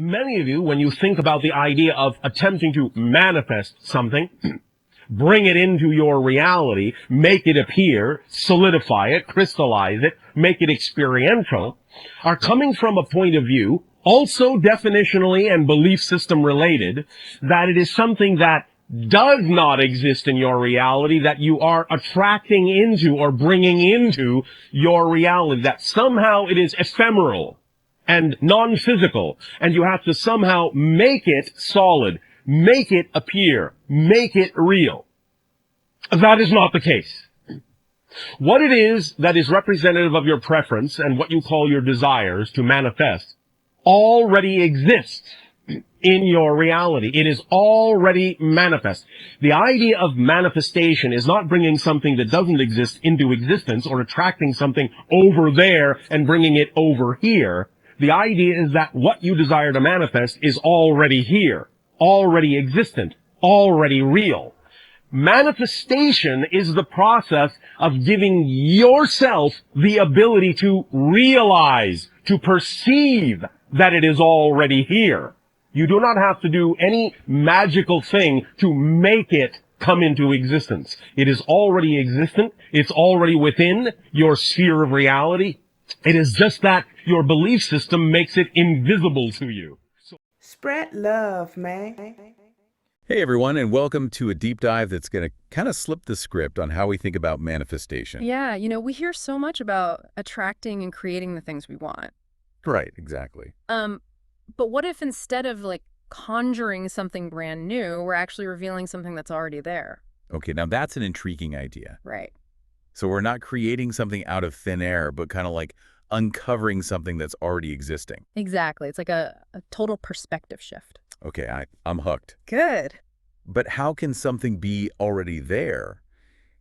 Many of you, when you think about the idea of attempting to manifest something, bring it into your reality, make it appear, solidify it, crystallize it, make it experiential, are coming from a point of view, also definitionally and belief system related, that it is something that does not exist in your reality, that you are attracting into or bringing into your reality, that somehow it is ephemeral and non-physical, and you have to somehow make it solid, make it appear, make it real. That is not the case. What it is that is representative of your preference and what you call your desires to manifest already exists in your reality. It is already manifest. The idea of manifestation is not bringing something that doesn't exist into existence or attracting something over there and bringing it over here. The idea is that what you desire to manifest is already here, already existent, already real. Manifestation is the process of giving yourself the ability to realize, to perceive that it is already here. You do not have to do any magical thing to make it come into existence. It is already existent. It's already within your sphere of reality. It is just that your belief system makes it invisible to you. Spread love, man. Hey everyone, and welcome to a deep dive that's going to kind of slip the script on how we think about manifestation. Yeah, we hear so much about attracting and creating the things we want. Right, exactly. But what if instead of conjuring something brand new, we're actually revealing something that's already there? Okay, now that's an intriguing idea. Right. So we're not creating something out of thin air, but kind of like uncovering something that's already existing. Exactly. It's like a total perspective shift. Okay, I'm hooked. Good. But how can something be already there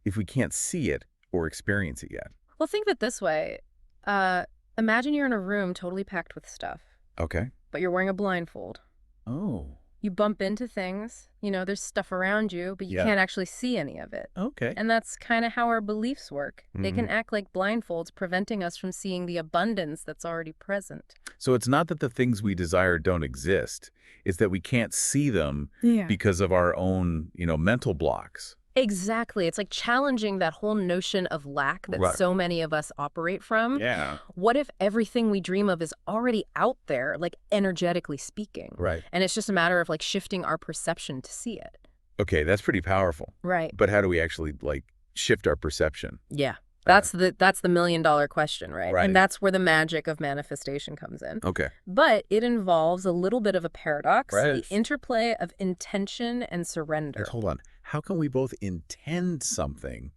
if we can't see it or experience it yet? Well, think of it this way. Imagine you're in a room totally packed with stuff. Okay. But you're wearing a blindfold. Oh. You bump into things, there's stuff around you, but you can't actually see any of it. Okay. And that's kind of how our beliefs work. They can act like blindfolds, preventing us from seeing the abundance that's already present. So it's not that the things we desire don't exist. It's that we can't see them because of our own, mental blocks. Exactly. It's like challenging that whole notion of lack that so many of us operate from. Yeah. What if everything we dream of is already out there, energetically speaking? Right. And it's just a matter of shifting our perception to see it. Okay, that's pretty powerful. Right. But how do we actually shift our perception? Yeah. That's the million-dollar question, right? Right. And that's where the magic of manifestation comes in. Okay. But it involves a little bit of a paradox, Right. the interplay of intention and surrender. Hold on. How can we both intend something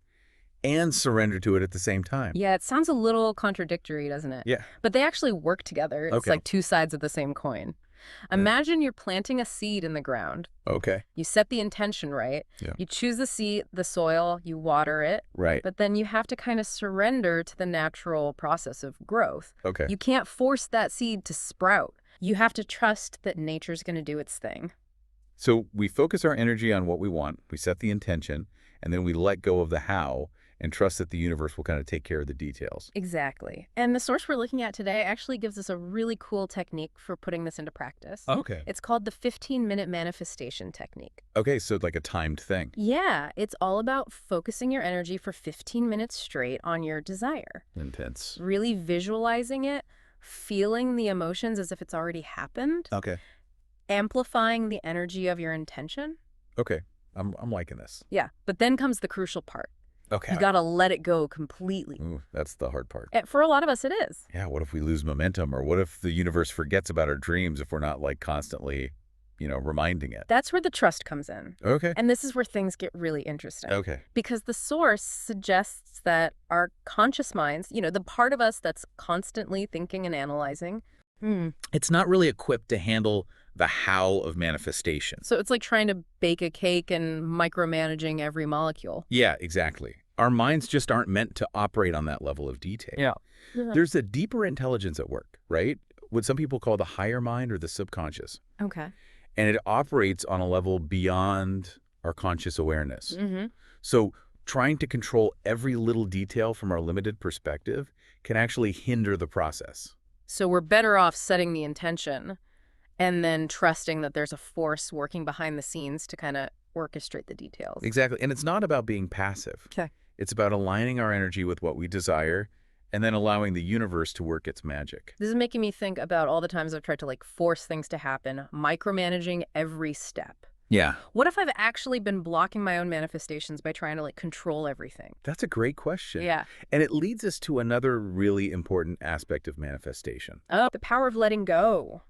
and surrender to it at the same time? Yeah, it sounds a little contradictory, doesn't it? Yeah. But they actually work together. It's like two sides of the same coin. Imagine you're planting a seed in the ground. Okay. You set the intention right. Yeah. You choose the seed, the soil, you water it. Right. But then you have to kind of surrender to the natural process of growth. Okay. You can't force that seed to sprout. You have to trust that nature's going to do its thing. So we focus our energy on what we want, we set the intention, and then we let go of the how and trust that the universe will kind of take care of the details. Exactly. And the source we're looking at today actually gives us a really cool technique for putting this into practice. Okay. It's called the 15-minute manifestation technique. Okay, so like a timed thing. Yeah, it's all about focusing your energy for 15 minutes straight on your desire. Intense. Really visualizing it, feeling the emotions as if it's already happened. Okay. Amplifying the energy of your intention. Okay. I'm liking this. Yeah, but then comes the crucial part. Okay. You got to let it go completely. Ooh, that's the hard part. For a lot of us, it is. Yeah, what if we lose momentum? Or what if the universe forgets about our dreams if we're not constantly, reminding it? That's where the trust comes in. Okay. And this is where things get really interesting. Okay. Because the source suggests that our conscious minds, the part of us that's constantly thinking and analyzing, it's not really equipped to handle the how of manifestation. So it's like trying to bake a cake and micromanaging every molecule. Yeah, exactly. Our minds just aren't meant to operate on that level of detail. Yeah. There's a deeper intelligence at work, right? What some people call the higher mind or the subconscious. Okay. And it operates on a level beyond our conscious awareness. So trying to control every little detail from our limited perspective can actually hinder the process. So we're better off setting the intention And then trusting that there's a force working behind the scenes to kind of orchestrate the details. Exactly. And it's not about being passive. Okay. It's about aligning our energy with what we desire and then allowing the universe to work its magic. This is making me think about all the times I've tried to like force things to happen, micromanaging every step. Yeah. What if I've actually been blocking my own manifestations by trying to like control everything? That's a great question. Yeah. And it leads us to another really important aspect of manifestation. Oh, the power of letting go.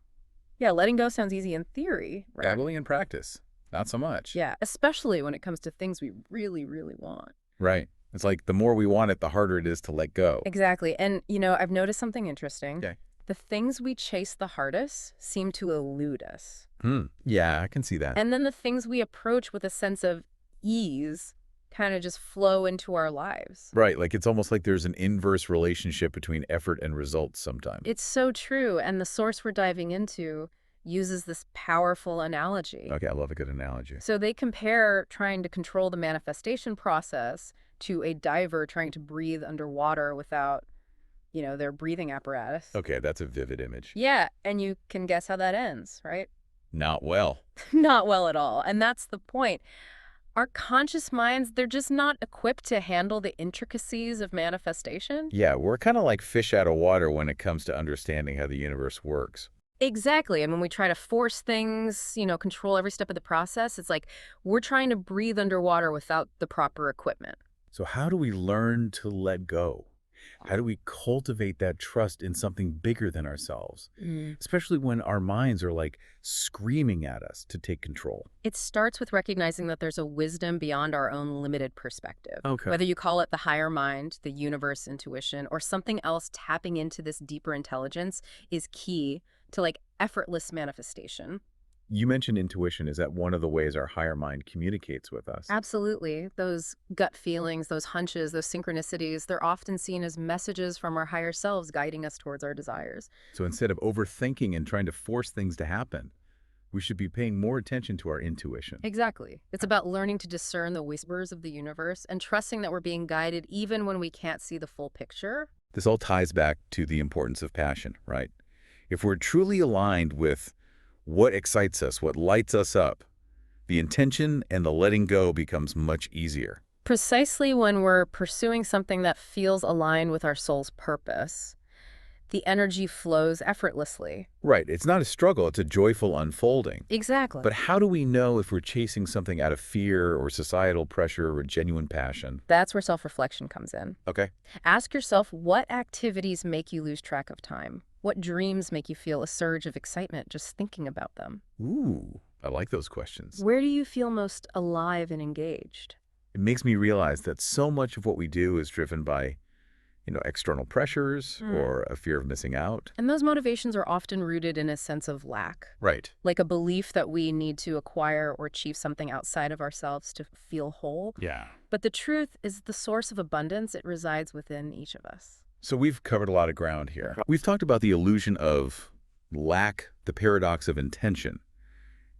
Yeah, letting go sounds easy in theory, right? Dabbling in practice, not so much. Yeah, especially when it comes to things we really, really want. Right. It's like the more we want it, the harder it is to let go. Exactly. And, you know, I've noticed something interesting. Okay. The things we chase the hardest seem to elude us. Yeah, I can see that. And then the things we approach with a sense of ease kind of just flow into our lives. Right. Like it's almost like there's an inverse relationship between effort and results sometimes. It's so true. And the source we're diving into uses this powerful analogy. Okay, I love a good analogy. So they compare trying to control the manifestation process to a diver trying to breathe underwater without, you know, their breathing apparatus. Okay, that's a vivid image. Yeah, and you can guess how that ends, right? Not well. Not well at all. And that's the point. Our conscious minds, they're just not equipped to handle the intricacies of manifestation. Yeah, we're kind of like fish out of water when it comes to understanding how the universe works. Exactly. And when we try to force things, you know, control every step of the process, it's like we're trying to breathe underwater without the proper equipment. So how do we learn to let go? How do we cultivate that trust in something bigger than ourselves? Especially when our minds are like screaming at us to take control. It starts with recognizing that there's a wisdom beyond our own limited perspective. Okay. Whether you call it the higher mind, the universe, intuition, or something else, tapping into this deeper intelligence is key to like effortless manifestation. You mentioned intuition. Is that one of the ways our higher mind communicates with us? Absolutely. Those gut feelings, those hunches, those synchronicities, they're often seen as messages from our higher selves guiding us towards our desires. So instead of overthinking and trying to force things to happen, we should be paying more attention to our intuition. Exactly. It's about learning to discern the whispers of the universe and trusting that we're being guided even when we can't see the full picture. This all ties back to the importance of passion, right? If we're truly aligned with what excites us, what lights us up, the intention and the letting go becomes much easier. Precisely when we're pursuing something that feels aligned with our soul's purpose, the energy flows effortlessly. Right. It's not a struggle. It's a joyful unfolding. Exactly. But how do we know if we're chasing something out of fear or societal pressure or genuine passion? That's where self-reflection comes in. Okay. Ask yourself, what activities make you lose track of time? What dreams make you feel a surge of excitement just thinking about them? Ooh, I like those questions. Where do you feel most alive and engaged? It makes me realize that so much of what we do is driven by, external pressures or a fear of missing out. And those motivations are often rooted in a sense of lack. Right. Like a belief that we need to acquire or achieve something outside of ourselves to feel whole. Yeah. But the truth is the source of abundance, it resides within each of us. So we've covered a lot of ground here. We've talked about the illusion of lack, the paradox of intention,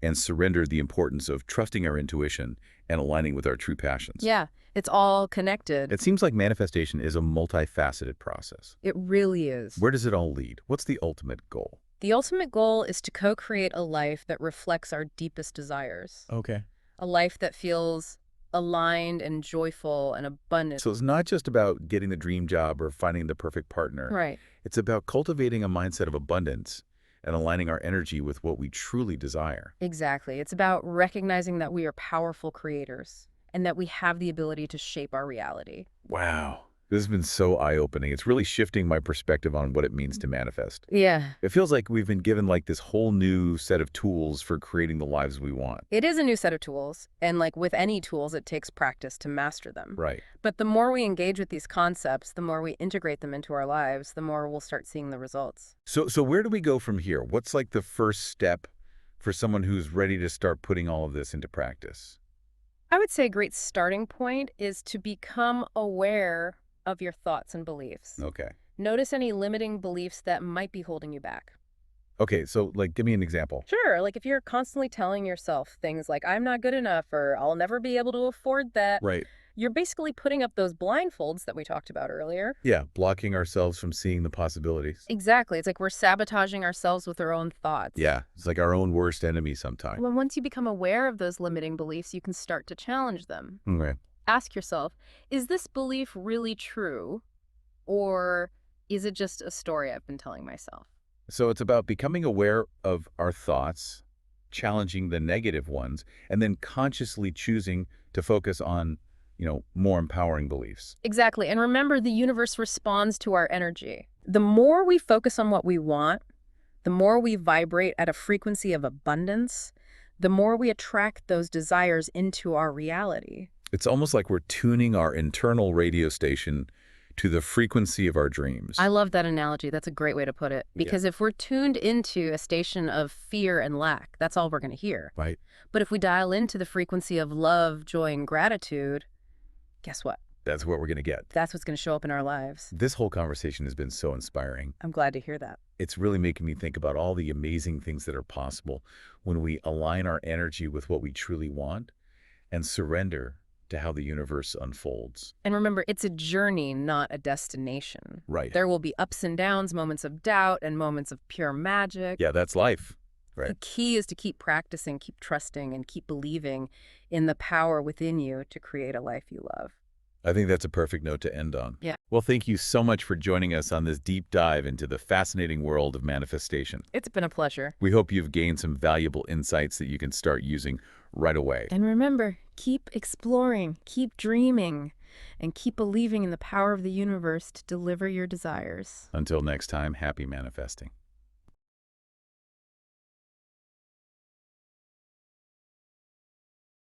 and surrendered the importance of trusting our intuition and aligning with our true passions. Yeah, it's all connected. It seems like manifestation is a multifaceted process. It really is. Where does it all lead? What's the ultimate goal? The ultimate goal is to co-create a life that reflects our deepest desires. Okay. A life that feels aligned and joyful and abundant. So it's not just about getting the dream job or finding the perfect partner. Right. It's about cultivating a mindset of abundance and aligning our energy with what we truly desire. Exactly. It's about recognizing that we are powerful creators and that we have the ability to shape our reality. Wow. This has been so eye-opening. It's really shifting my perspective on what it means to manifest. Yeah. It feels like we've been given like this whole new set of tools for creating the lives we want. It is a new set of tools. And like with any tools, it takes practice to master them. Right. But the more we engage with these concepts, the more we integrate them into our lives, the more we'll start seeing the results. So where do we go from here? What's like the first step for someone who's ready to start putting all of this into practice? I would say a great starting point is to become aware of your thoughts and beliefs. Okay. Notice any limiting beliefs that might be holding you back. Okay, so like give me an example. Sure, like if you're constantly telling yourself things like, I'm not good enough, or I'll never be able to afford that, Right. You're basically putting up those blindfolds that we talked about earlier. Yeah, blocking ourselves from seeing the possibilities. Exactly. It's like we're sabotaging ourselves with our own thoughts. Yeah, it's like our own worst enemy sometimes. When once you become aware of those limiting beliefs, you can start to challenge them. Okay. Ask yourself, is this belief really true? Or is it just a story I've been telling myself? So it's about becoming aware of our thoughts, challenging the negative ones, and then consciously choosing to focus on, more empowering beliefs. Exactly. And remember, the universe responds to our energy. The more we focus on what we want, the more we vibrate at a frequency of abundance, the more we attract those desires into our reality. It's almost like we're tuning our internal radio station to the frequency of our dreams. I love that analogy. That's a great way to put it. Because if we're tuned into a station of fear and lack, that's all we're going to hear. Right. But if we dial into the frequency of love, joy, and gratitude, guess what? That's what we're going to get. That's what's going to show up in our lives. This whole conversation has been so inspiring. I'm glad to hear that. It's really making me think about all the amazing things that are possible when we align our energy with what we truly want and surrender to how the universe unfolds. And remember, it's a journey, not a destination. Right. There will be ups and downs, moments of doubt, and moments of pure magic. Yeah, that's life. Right. The key is to keep practicing, keep trusting, and keep believing in the power within you to create a life you love. I think that's a perfect note to end on. Yeah. Well, thank you so much for joining us on this deep dive into the fascinating world of manifestation. It's been a pleasure. We hope you've gained some valuable insights that you can start using right away. And remember, keep exploring, keep dreaming, and keep believing in the power of the universe to deliver your desires. Until next time, happy manifesting.